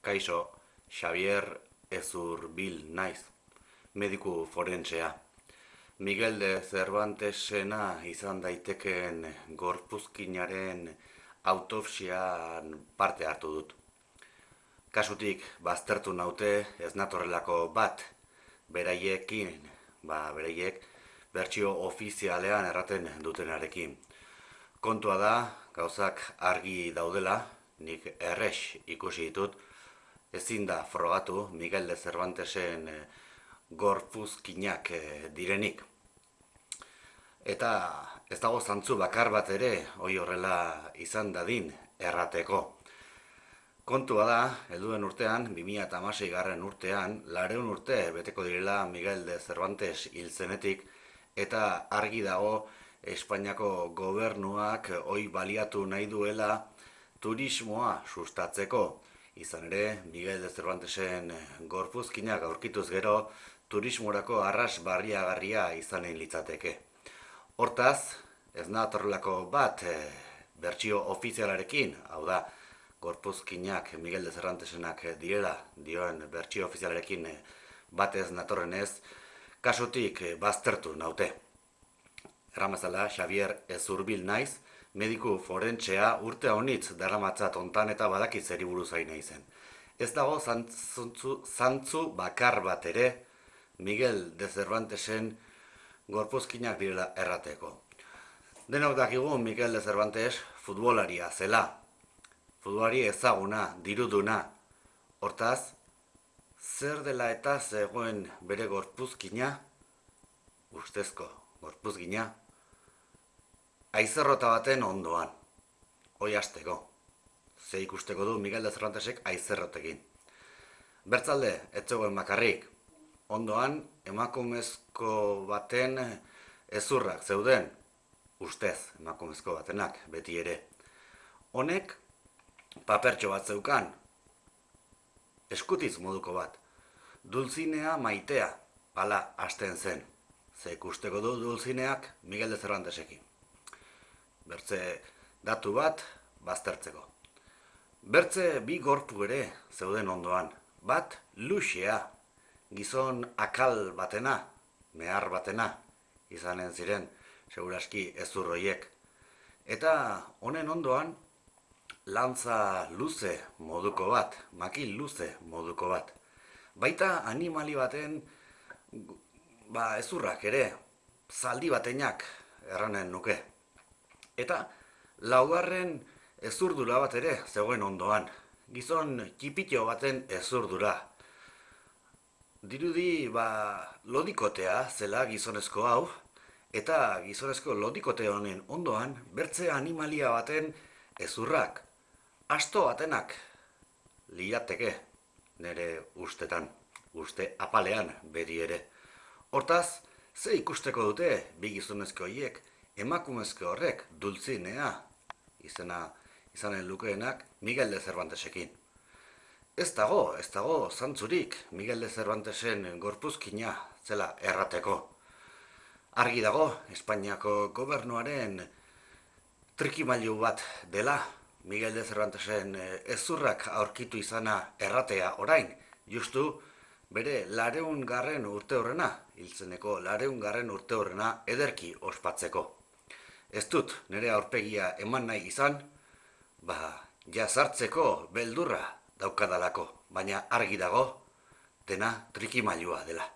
Kaixo, Xavier Ezurbil naiz, mediku forensea. Miguel de Cervantesena izan daitekeen gorpuzkinaren autopsian parte hartu dut. Kasutik baztertu naute ez natorrelako bat beraiekin, beraiek bertsio ofizialean erraten dutenarekin. Kontua da, gauzak argi daudela, nik errex ikusi ditut, ezin da frogatu Miguel de Cervantesen gorpuzkinak direnik. Eta ez dago zantzu bakar bat ere, hoi horrela izan dadin errateko. Kontua da, helduen urtean, 2016 garren urtean, 200 urte beteko direla Miguel de Cervantes hil zenetik, eta argi dago Espainiako gobernuak hoi baliatu nahi duela turismoa sustatzeko. Izan ere, Miguel de Cervantesen gorpuzkinak aurkituz gero, turismorako arras barriagarria izanen litzateke. Hortaz, ez natorrelako bat bertsio ofizialarekin, hau da, gorpuzkinak Miguel de Cervantesenak direla, dioen bertsio ofizialarekin bat ez natorrenez, kasutik baztertu naute. Erramazala, Xavier Ezurbil naiz, mediku forentsea urte honitz daramatzat ontan eta badakit zeri buruz ari naizen. Ez dago zantzu bakar bat ere Miguel de Cervantesen gorpuzkinak direla errateko. Denok dakigu Miguel de Cervantes futbolaria zela. Futbolari ezaguna, diruduna. Hortaz, zer dela eta zegoen bere gorpuzkina, ustezko gorpuzkina, aizerrota baten ondoan. Hoi hasteko. Ze ikusteko du Miguel de Cervantesek aizerrotekin. Bertzalde, ez zegoen bakarrik. Ondoan, emakumezko baten ezurrak zeuden. Ustez, emakumezko batenak, beti ere. Honek, papertxo bat zeukan. Eskutiz moduko bat. Dulzinea maitea, hala hasten zen. Ze ikusteko du Dulzineak Miguel de Cervantesekin. Bertze datu bat baztertzeko. Bertze bi gorpu ere zeuden ondoan. Bat luxea, gizon akal batena, mehar batena, izanen ziren, seguraski ezurroiek. Eta honen ondoan, lantza luze moduko bat, makil luze moduko bat. Baita animali baten ezurrak ere, zaldi batenak erranen nuke. Eta laugarren ezurdura bat ere zegoen ondoan, gizon txipitxo baten ezurdura. Dirudi lodikotea zela gizonezko hau, eta gizonezko lodikote honen ondoan bertze animalia baten ezurrak, asto batenak liateke nire ustetan, uste apalean beti ere. Hortaz, ze ikusteko dute bi gizonezko hiek, emakumezko horrek Dulzinea izanen lukeenak Miguel de Cervantesekin. Ez dago zantzurik Miguel de Cervantesen gorpuzkina zela errateko. Argi dago Espainiako gobernuaren trikimailu bat dela Miguel de Cervantesen ezurrak aurkitu izana erratea orain, justu bere 200 garren urteurrena, hiltzeneko 200 garren urteurrena ederki ospatzeko. Ez dut nire aurpegia eman nahi izan, jazartzeko beldurra daukadalako, baina argi dago dena trikimailua dela.